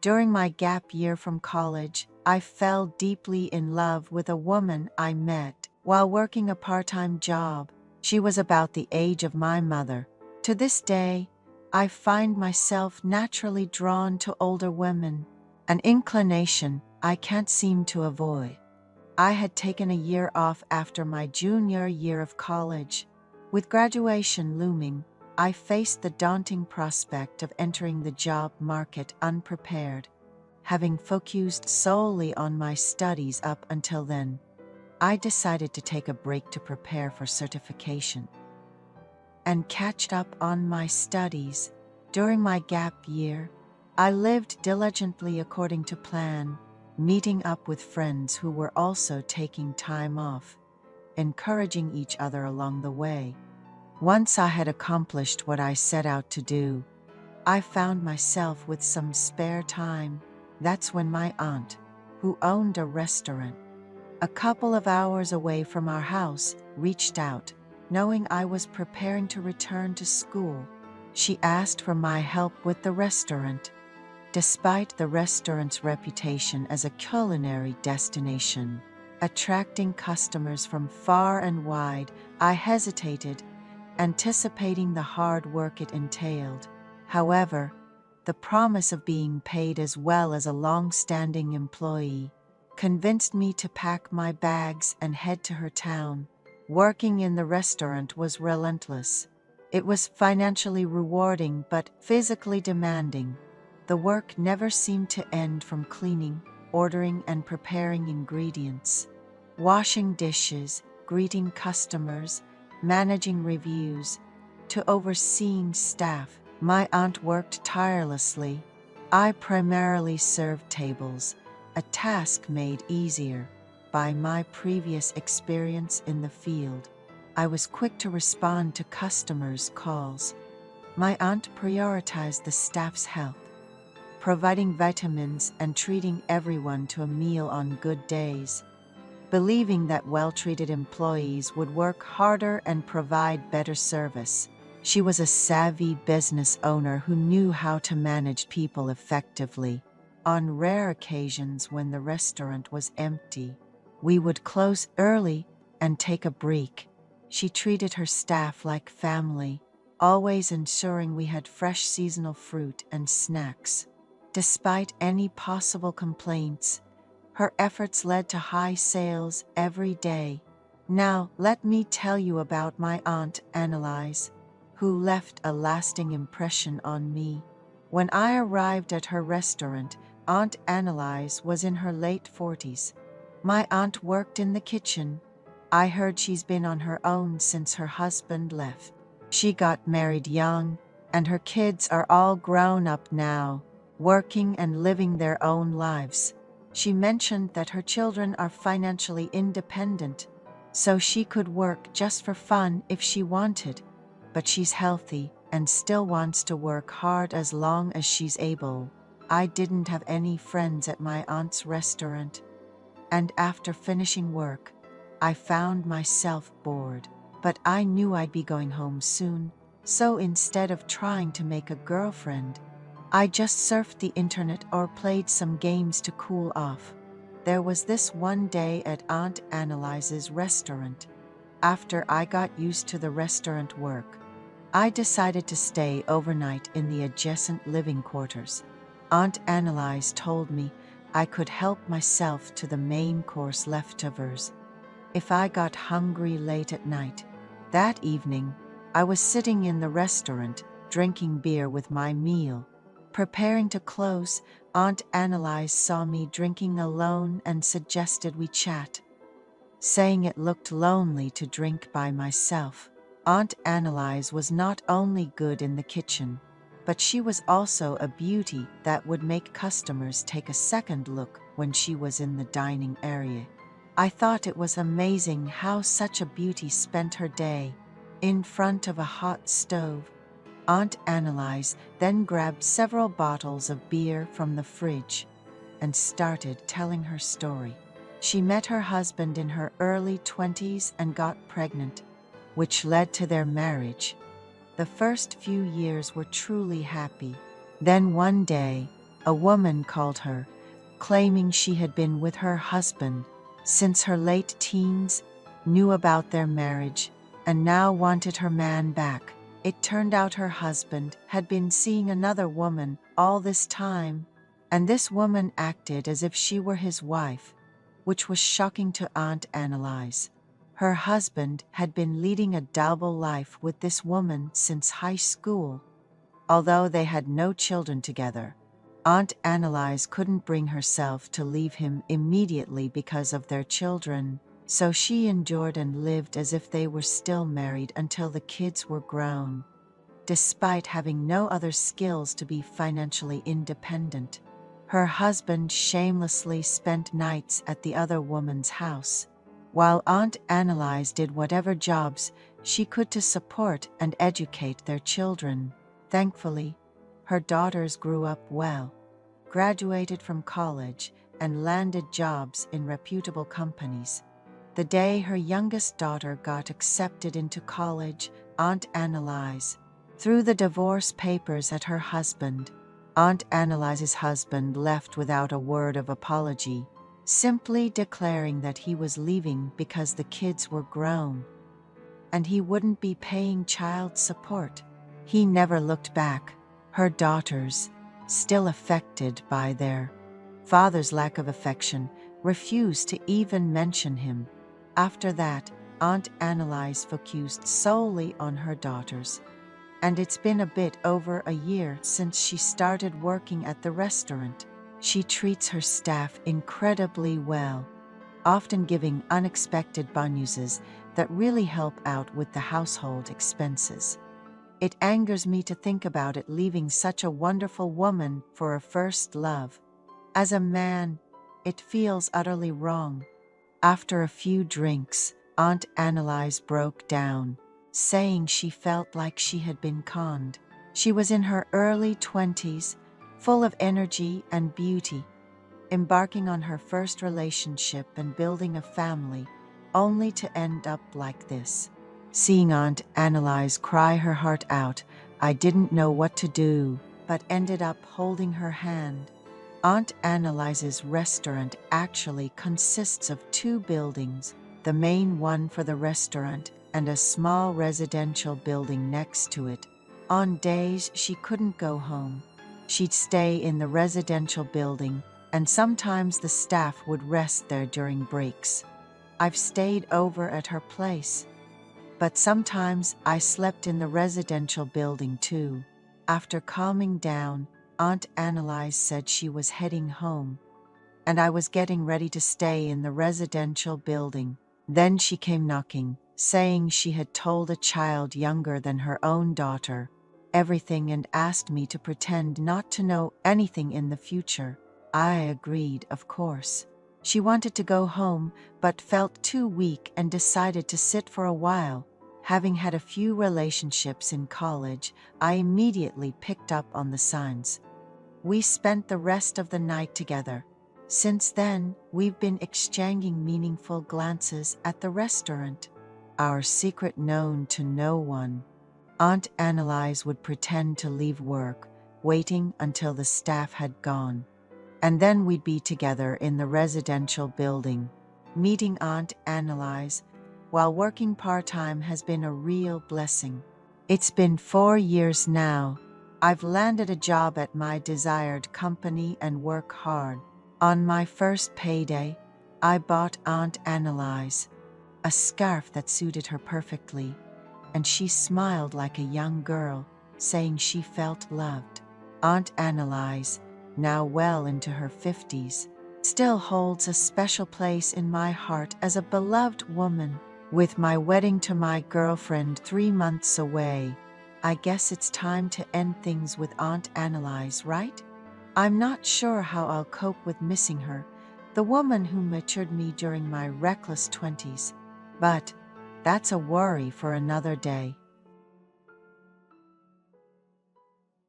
During my gap year from college, I fell deeply in love with a woman I met while working a part-time job. She was about the age of my mother. To this day, I find myself naturally drawn to older women, an inclination I can't seem to avoid. I had taken a year off after my junior year of college. With graduation looming, I faced the daunting prospect of entering the job market unprepared. Having focused solely on my studies up until then, I decided to take a break to prepare for certification and catch up on my studies. During my gap year, I lived diligently according to plan, meeting up with friends who were also taking time off, encouraging each other along the way. Once I had accomplished what I set out to do, I found myself with some spare time. That's when my aunt, who owned a restaurant a couple of hours away from our house, reached out. Knowing I was preparing to return to school, she asked for my help with the restaurant. Despite the restaurant's reputation as a culinary destination, attracting customers from far and wide, I hesitated, anticipating the hard work it entailed. However, the promise of being paid as well as a long-standing employee convinced me to pack my bags and head to her town. Working in the restaurant was relentless. It was financially rewarding but physically demanding. The work never seemed to end, from cleaning, ordering and preparing ingredients, washing dishes, greeting customers, managing reviews, to overseeing staff. My aunt worked tirelessly. I primarily served tables, a task made easier by my previous experience in the field. I was quick to respond to customers' calls. My aunt prioritized the staff's health, providing vitamins and treating everyone to a meal on good days, believing that well-treated employees would work harder and provide better service. She was a savvy business owner who knew how to manage people effectively. On rare occasions when the restaurant was empty, we would close early and take a break. She treated her staff like family, always ensuring we had fresh seasonal fruit and snacks. Despite any possible complaints, her efforts led to high sales every day. Now, let me tell you about my Aunt Annalise, who left a lasting impression on me. When I arrived at her restaurant, Aunt Annalise was in her late 40s. My aunt worked in the kitchen. I heard she's been on her own since her husband left. She got married young, and her kids are all grown up now, working and living their own lives. She mentioned that her children are financially independent, so she could work just for fun if she wanted. But she's healthy and still wants to work hard as long as she's able. I didn't have any friends at my aunt's restaurant, and after finishing work, I found myself bored. But I knew I'd be going home soon, so instead of trying to make a girlfriend, I just surfed the internet or played some games to cool off. There was this one day at Aunt Annalise's restaurant. After I got used to the restaurant work, I decided to stay overnight in the adjacent living quarters. Aunt Annalise told me I could help myself to the main course leftovers if I got hungry late at night. That evening, I was sitting in the restaurant, drinking beer with my meal. Preparing to close, Aunt Annalise saw me drinking alone and suggested we chat, saying it looked lonely to drink by myself. Aunt Annalise was not only good in the kitchen, but she was also a beauty that would make customers take a second look when she was in the dining area. I thought it was amazing how such a beauty spent her day in front of a hot stove. Aunt Annalise then grabbed several bottles of beer from the fridge and started telling her story. She met her husband in her early 20s and got pregnant, which led to their marriage. The first few years were truly happy. Then one day, A woman called her, claiming she had been with her husband since her late teens, knew about their marriage, and now wanted her man back. It turned out her husband had been seeing another woman all this time, and this woman acted as if she were his wife, which was shocking to Aunt Annalise. Her husband had been leading a double life with this woman since high school. Although they had no children together, Aunt Annalise couldn't bring herself to leave him immediately because of their children, so she endured and lived as if they were still married until the kids were grown. Despite having no other skills to be financially independent, her husband shamelessly spent nights at the other woman's house, while Aunt Annalise did whatever jobs she could to support and educate their children. Thankfully, her daughters grew up well, graduated from college, and landed jobs in reputable companies. The day her youngest daughter got accepted into college, Aunt Annalise threw the divorce papers at her husband. Aunt Annalise's husband left without a word of apology, simply declaring that he was leaving because the kids were grown and he wouldn't be paying child support. He never looked back. Her daughters, still affected by their father's lack of affection, refused to even mention him. After that, Aunt Annalise focused solely on her daughters, and it's been a bit over a year since she started working at the restaurant. She treats her staff incredibly well, often giving unexpected bonuses that really help out with the household expenses. It angers me to think about it, leaving such a wonderful woman for a first love. As a man, it feels utterly wrong. After a few drinks, Aunt Annalise broke down, saying she felt like she had been conned. She was in her early 20s, full of energy and beauty, embarking on her first relationship and building a family, only to end up like this. Seeing Aunt Annalise cry her heart out, I didn't know what to do, but ended up holding her hand. Aunt Annalise's restaurant actually consists of 2 buildings, the main one for the restaurant and a small residential building next to it. On days she couldn't go home, she'd stay in the residential building, and sometimes the staff would rest there during breaks. I've stayed over at her place, but sometimes I slept in the residential building too. After calming down, Aunt Annalise said she was heading home, and I was getting ready to stay in the residential building. Then she came knocking, saying she had told a child younger than her own daughter everything and asked me to pretend not to know anything in the future. I agreed, of course. She wanted to go home, but felt too weak and decided to sit for a while. Having had a few relationships in college, I immediately picked up on the signs. We spent the rest of the night together. Since then, we've been exchanging meaningful glances at the restaurant, our secret known to no one. Aunt Annalise would pretend to leave work, waiting until the staff had gone, and then we'd be together in the residential building. Meeting Aunt Annalise while working part-time has been a real blessing. It's been 4 years now. I've landed a job at my desired company and work hard. On my first payday, I bought Aunt Annalise a scarf that suited her perfectly, and she smiled like a young girl, saying she felt loved. Aunt Annalise, now well into her 50s, still holds a special place in my heart as a beloved woman. With my wedding to my girlfriend 3 months away, I guess it's time to end things with Aunt Annalise, right? I'm not sure how I'll cope with missing her, the woman who matured me during my reckless 20s, but that's a worry for another day.